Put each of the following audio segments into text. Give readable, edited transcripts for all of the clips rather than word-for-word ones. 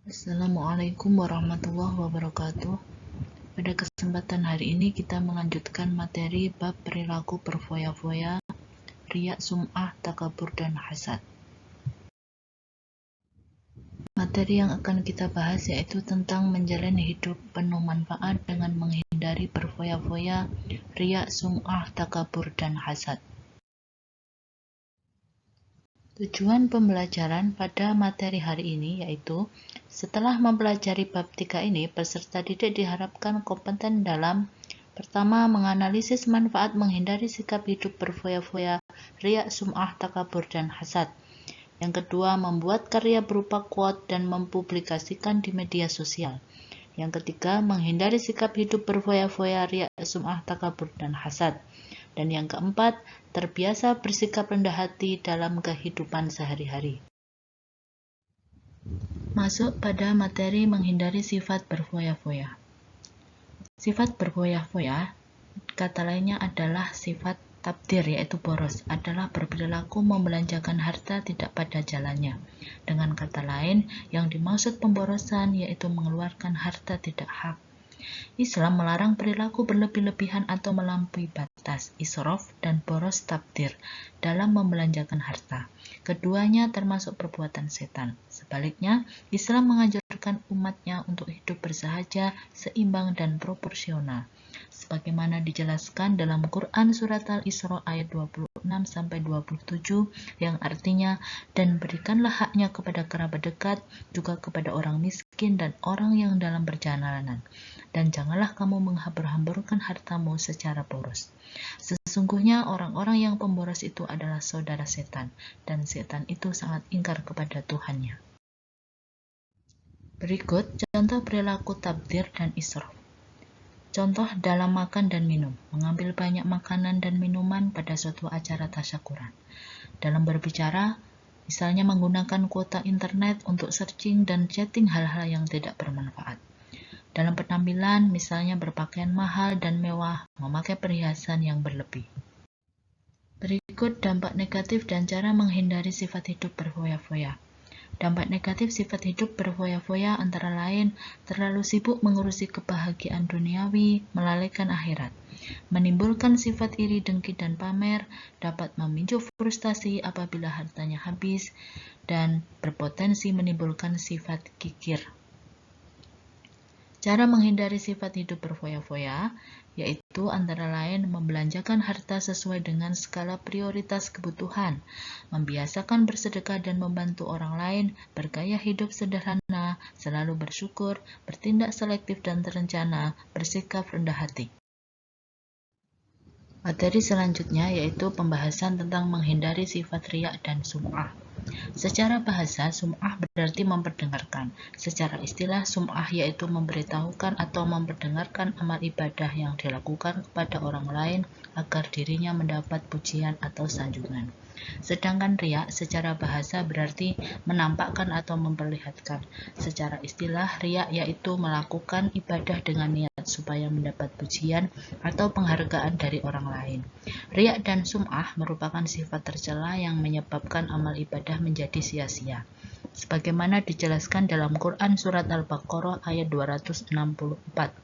Assalamualaikum warahmatullahi wabarakatuh. Pada kesempatan hari ini kita melanjutkan materi bab perilaku berfoya-foya, riya, sum'ah, takabur, dan hasad. Materi yang akan kita bahas yaitu tentang menjalani hidup penuh manfaat dengan menghindari berfoya-foya, riya, sum'ah, takabur, dan hasad. Tujuan pembelajaran pada materi hari ini yaitu setelah mempelajari bab 3 ini, peserta didik diharapkan kompeten dalam pertama, menganalisis manfaat menghindari sikap hidup berfoya-foya, riya, sum'ah, takabur, dan hasad. Yang kedua, membuat karya berupa quote dan mempublikasikan di media sosial. Yang ketiga, menghindari sikap hidup berfoya-foya, riya, sum'ah, takabur, dan hasad. Dan yang keempat, terbiasa bersikap rendah hati dalam kehidupan sehari-hari. Masuk pada materi menghindari sifat berfoya-foya. Sifat berfoya-foya, kata lainnya adalah sifat tabdir, yaitu boros, adalah berperilaku membelanjakan harta tidak pada jalannya. Dengan kata lain, yang dimaksud pemborosan yaitu mengeluarkan harta tidak hak. Islam melarang perilaku berlebih-lebihan atau melampaui batas, israf dan boros tabdir, dalam membelanjakan harta. Keduanya termasuk perbuatan setan. Sebaliknya, Islam menganjurkan umatnya untuk hidup bersahaja, seimbang dan proporsional. Sebagaimana dijelaskan dalam Quran Surat Al-Isra ayat 26-27 yang artinya, dan berikanlah haknya kepada kerabat dekat, juga kepada orang miskin dan orang yang dalam perjalanan. Dan janganlah kamu menghambur-hamburkan hartamu secara boros. Sesungguhnya orang-orang yang pemboros itu adalah saudara setan, dan setan itu sangat ingkar kepada Tuhannya. Berikut contoh perilaku tabdir dan israf. Contoh dalam makan dan minum, mengambil banyak makanan dan minuman pada suatu acara tasyakuran. Dalam berbicara, misalnya menggunakan kuota internet untuk searching dan chatting hal-hal yang tidak bermanfaat. Dalam penampilan, misalnya berpakaian mahal dan mewah, memakai perhiasan yang berlebih. Berikut dampak negatif dan cara menghindari sifat hidup berfoya-foya. Dampak negatif sifat hidup berfoya-foya antara lain terlalu sibuk mengurusi kebahagiaan duniawi, melalaikan akhirat, menimbulkan sifat iri, dengki, dan pamer, dapat memicu frustasi apabila hartanya habis, dan berpotensi menimbulkan sifat kikir. Cara menghindari sifat hidup berfoya-foya yaitu antara lain membelanjakan harta sesuai dengan skala prioritas kebutuhan, membiasakan bersedekah dan membantu orang lain, bergaya hidup sederhana, selalu bersyukur, bertindak selektif dan terencana, bersikap rendah hati. Materi selanjutnya yaitu pembahasan tentang menghindari sifat riya dan sum'ah. Secara bahasa, sum'ah berarti memperdengarkan. Secara istilah, sum'ah yaitu memberitahukan atau memperdengarkan amal ibadah yang dilakukan kepada orang lain agar dirinya mendapat pujian atau sanjungan. Sedangkan riya secara bahasa berarti menampakkan atau memperlihatkan. Secara istilah, riya yaitu melakukan ibadah dengan niat supaya mendapat pujian atau penghargaan dari orang lain. Riya dan sum'ah merupakan sifat tercela yang menyebabkan amal ibadah menjadi sia-sia. Sebagaimana dijelaskan dalam Quran Surat Al-Baqarah ayat 264.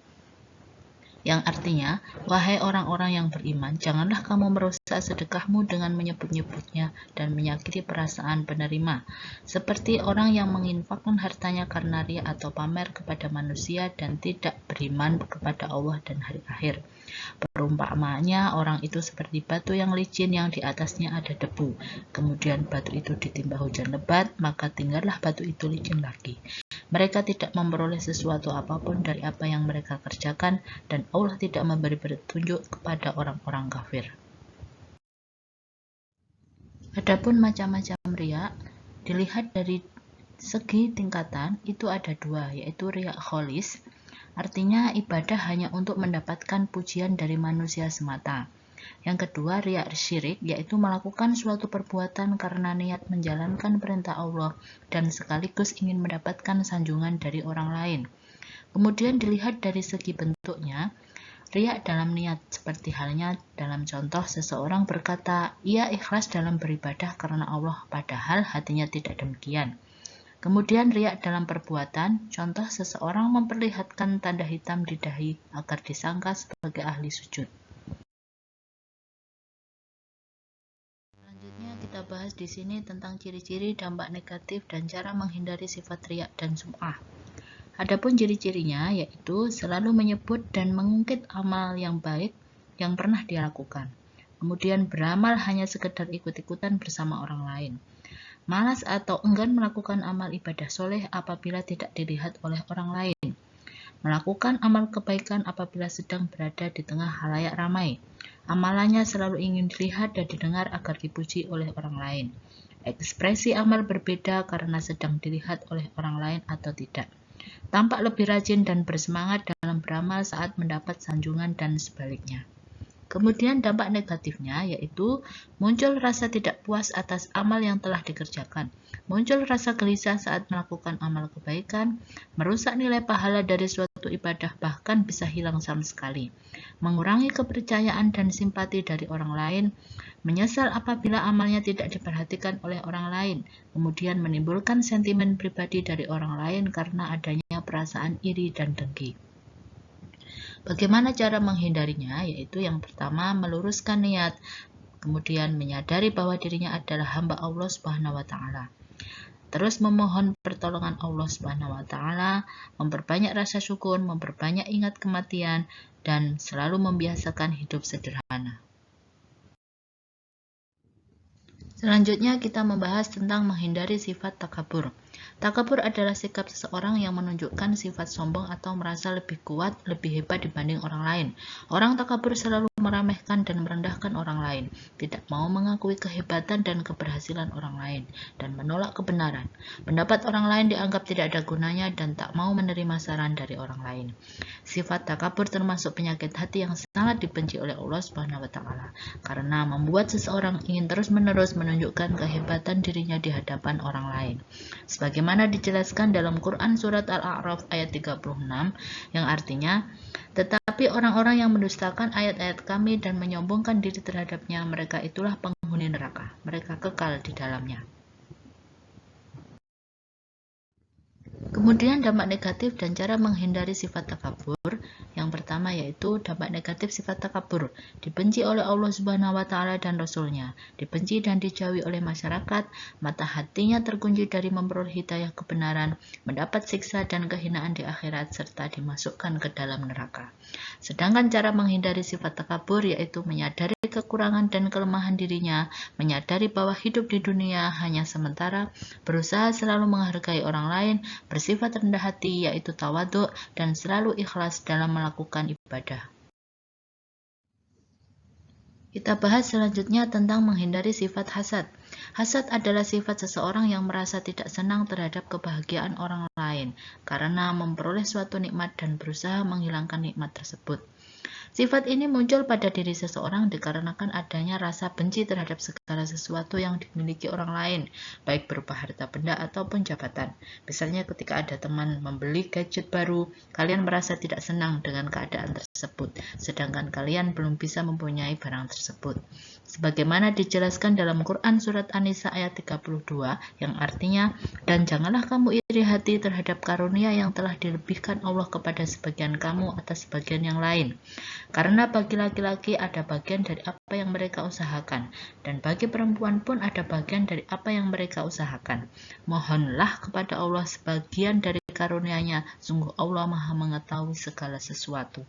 Yang artinya, wahai orang-orang yang beriman, janganlah kamu merusak sedekahmu dengan menyebut-nyebutnya dan menyakiti perasaan penerima, seperti orang yang menginfakkan hartanya karena riya atau pamer kepada manusia dan tidak beriman kepada Allah dan hari akhir. Perumpamaannya, orang itu seperti batu yang licin yang di atasnya ada debu. Kemudian batu itu ditimpa hujan lebat, maka tinggallah batu itu licin lagi. Mereka tidak memperoleh sesuatu apapun dari apa yang mereka kerjakan, dan Allah tidak memberi petunjuk kepada orang-orang kafir. Adapun macam-macam riya, dilihat dari segi tingkatan, itu ada dua, yaitu riya kholis, artinya ibadah hanya untuk mendapatkan pujian dari manusia semata. Yang kedua, riya syirik, yaitu melakukan suatu perbuatan karena niat menjalankan perintah Allah dan sekaligus ingin mendapatkan sanjungan dari orang lain. Kemudian dilihat dari segi bentuknya, riya dalam niat, seperti halnya dalam contoh seseorang berkata, ia ikhlas dalam beribadah karena Allah, padahal hatinya tidak demikian. Kemudian riak dalam perbuatan, contoh seseorang memperlihatkan tanda hitam di dahi agar disangka sebagai ahli sujud. Selanjutnya kita bahas di sini tentang ciri-ciri, dampak negatif, dan cara menghindari sifat riak dan sum'ah. Adapun ciri-cirinya yaitu selalu menyebut dan mengungkit amal yang baik yang pernah dia lakukan. Kemudian beramal hanya sekedar ikut-ikutan bersama orang lain. Malas atau enggan melakukan amal ibadah soleh apabila tidak dilihat oleh orang lain. Melakukan amal kebaikan apabila sedang berada di tengah halayak ramai. Amalannya selalu ingin dilihat dan didengar agar dipuji oleh orang lain. Ekspresi amal berbeda karena sedang dilihat oleh orang lain atau tidak. Tampak lebih rajin dan bersemangat dalam beramal saat mendapat sanjungan dan sebaliknya. Kemudian dampak negatifnya yaitu muncul rasa tidak puas atas amal yang telah dikerjakan, muncul rasa gelisah saat melakukan amal kebaikan, merusak nilai pahala dari suatu ibadah bahkan bisa hilang sama sekali, mengurangi kepercayaan dan simpati dari orang lain, menyesal apabila amalnya tidak diperhatikan oleh orang lain, kemudian menimbulkan sentimen pribadi dari orang lain karena adanya perasaan iri dan dengki. Bagaimana cara menghindarinya? Yaitu yang pertama, meluruskan niat, kemudian menyadari bahwa dirinya adalah hamba Allah Subhanahu wa taala. Terus memohon pertolongan Allah Subhanahu wa taala, memperbanyak rasa syukur, memperbanyak ingat kematian, dan selalu membiasakan hidup sederhana. Selanjutnya kita membahas tentang menghindari sifat takabur. Takabur adalah sikap seseorang yang menunjukkan sifat sombong atau merasa lebih kuat, lebih hebat dibanding orang lain. Orang takabur selalu meremehkan dan merendahkan orang lain, tidak mau mengakui kehebatan dan keberhasilan orang lain, dan menolak kebenaran. Pendapat orang lain dianggap tidak ada gunanya dan tak mau menerima saran dari orang lain. Sifat takabur termasuk penyakit hati yang sangat dibenci oleh Allah Subhanahu wa taala, karena membuat seseorang ingin terus-menerus menunjukkan kehebatan dirinya di hadapan orang lain. Sebagaimana dijelaskan dalam Quran surat Al-A'raf ayat 36 yang artinya, tetapi orang-orang yang mendustakan ayat-ayat kami dan menyombongkan diri terhadapnya, mereka itulah penghuni neraka, mereka kekal di dalamnya. Kemudian dampak negatif dan cara menghindari sifat takabur. Yang pertama yaitu dampak negatif sifat takabur. Dibenci oleh Allah Subhanahu wa taala dan Rasul-Nya, dibenci dan dijauhi oleh masyarakat, mata hatinya terkunci dari memperoleh hidayah kebenaran, mendapat siksa dan kehinaan di akhirat serta dimasukkan ke dalam neraka. Sedangkan cara menghindari sifat takabur yaitu menyadari kekurangan dan kelemahan dirinya, menyadari bahwa hidup di dunia hanya sementara, berusaha selalu menghargai orang lain, bersifat rendah hati yaitu tawadhu, dan selalu ikhlas dalam melakukan ibadah. Kita bahas selanjutnya tentang menghindari sifat hasad. Hasad adalah sifat seseorang yang merasa tidak senang terhadap kebahagiaan orang lain karena memperoleh suatu nikmat dan berusaha menghilangkan nikmat tersebut. Sifat ini muncul pada diri seseorang dikarenakan adanya rasa benci terhadap segala sesuatu yang dimiliki orang lain, baik berupa harta benda ataupun jabatan. Misalnya ketika ada teman membeli gadget baru, kalian merasa tidak senang dengan keadaan tersebut, sedangkan kalian belum bisa mempunyai barang tersebut. Sebagaimana dijelaskan dalam Quran surat An-Nisa ayat 32 yang artinya, dan janganlah kamu iri hati terhadap karunia yang telah dilebihkan Allah kepada sebagian kamu atas sebagian yang lain. Karena bagi laki-laki ada bagian dari apa yang mereka usahakan, dan bagi perempuan pun ada bagian dari apa yang mereka usahakan. Mohonlah kepada Allah sebagian dari karunia-Nya, sungguh Allah Maha mengetahui segala sesuatu.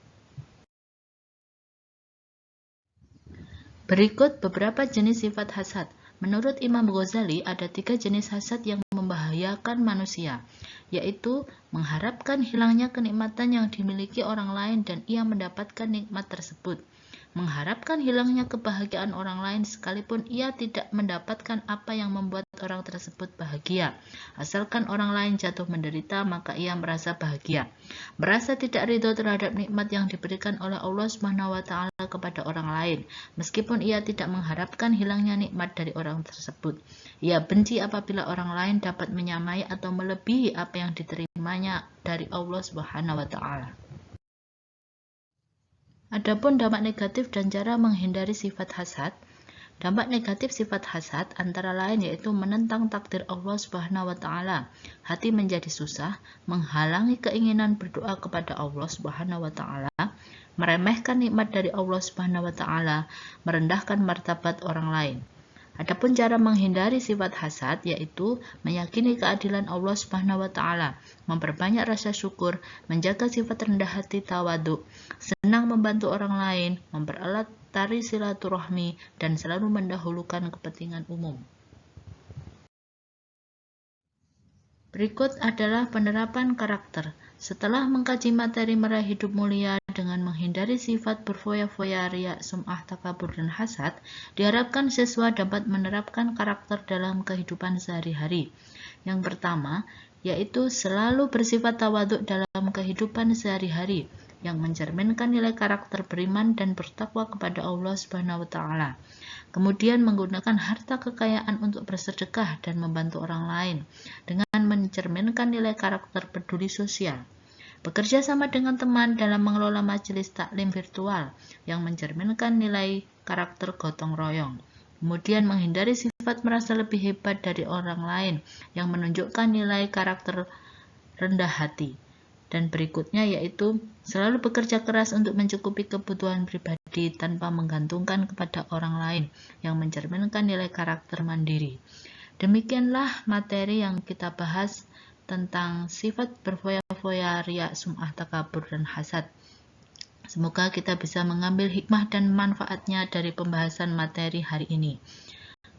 Berikut beberapa jenis sifat hasad. Menurut Imam Ghazali, ada 3 jenis hasad yang membahayakan manusia, yaitu mengharapkan hilangnya kenikmatan yang dimiliki orang lain dan ia mendapatkan nikmat tersebut, mengharapkan hilangnya kebahagiaan orang lain sekalipun ia tidak mendapatkan apa yang membuat orang tersebut bahagia. Asalkan orang lain jatuh menderita, maka ia merasa bahagia. Merasa tidak ridho terhadap nikmat yang diberikan oleh Allah Subhanahu wa taala kepada orang lain, meskipun ia tidak mengharapkan hilangnya nikmat dari orang tersebut. Ia benci apabila orang lain dapat menyamai atau melebihi apa yang diterimanya dari Allah Subhanahu wa taala. Adapun dampak negatif dan cara menghindari sifat hasad. Dampak negatif sifat hasad antara lain yaitu menentang takdir Allah Subhanahu wa taala. Hati menjadi susah, menghalangi keinginan berdoa kepada Allah Subhanahu wa taala, meremehkan nikmat dari Allah Subhanahu wa taala, merendahkan martabat orang lain. Adapun cara menghindari sifat hasad yaitu meyakini keadilan Allah Subhanahu wa taala, memperbanyak rasa syukur, menjaga sifat rendah hati tawadhu, senang membantu orang lain, mempererat tali silaturahmi, dan selalu mendahulukan kepentingan umum. Berikut adalah penerapan karakter. Setelah mengkaji materi meraih hidup mulia dengan menghindari sifat berfoya-foya, riya, sum'ah, takabur, dan hasad, diharapkan siswa dapat menerapkan karakter dalam kehidupan sehari-hari. Yang pertama, yaitu selalu bersifat tawadhu dalam kehidupan sehari-hari, yang mencerminkan nilai karakter beriman dan bertakwa kepada Allah Subhanahu wa taala. Kemudian menggunakan harta kekayaan untuk bersedekah dan membantu orang lain dengan mencerminkan nilai karakter peduli sosial. Bekerja sama dengan teman dalam mengelola majelis taklim virtual yang mencerminkan nilai karakter gotong royong. Kemudian menghindari sifat merasa lebih hebat dari orang lain yang menunjukkan nilai karakter rendah hati. Dan berikutnya yaitu selalu bekerja keras untuk mencukupi kebutuhan pribadi tanpa menggantungkan kepada orang lain yang mencerminkan nilai karakter mandiri. Demikianlah materi yang kita bahas tentang sifat berfoya-foya, riya, sum'ah, takabur, dan hasad. Semoga kita bisa mengambil hikmah dan manfaatnya dari pembahasan materi hari ini.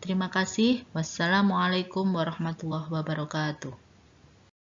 Terima kasih. Wassalamualaikum warahmatullahi wabarakatuh.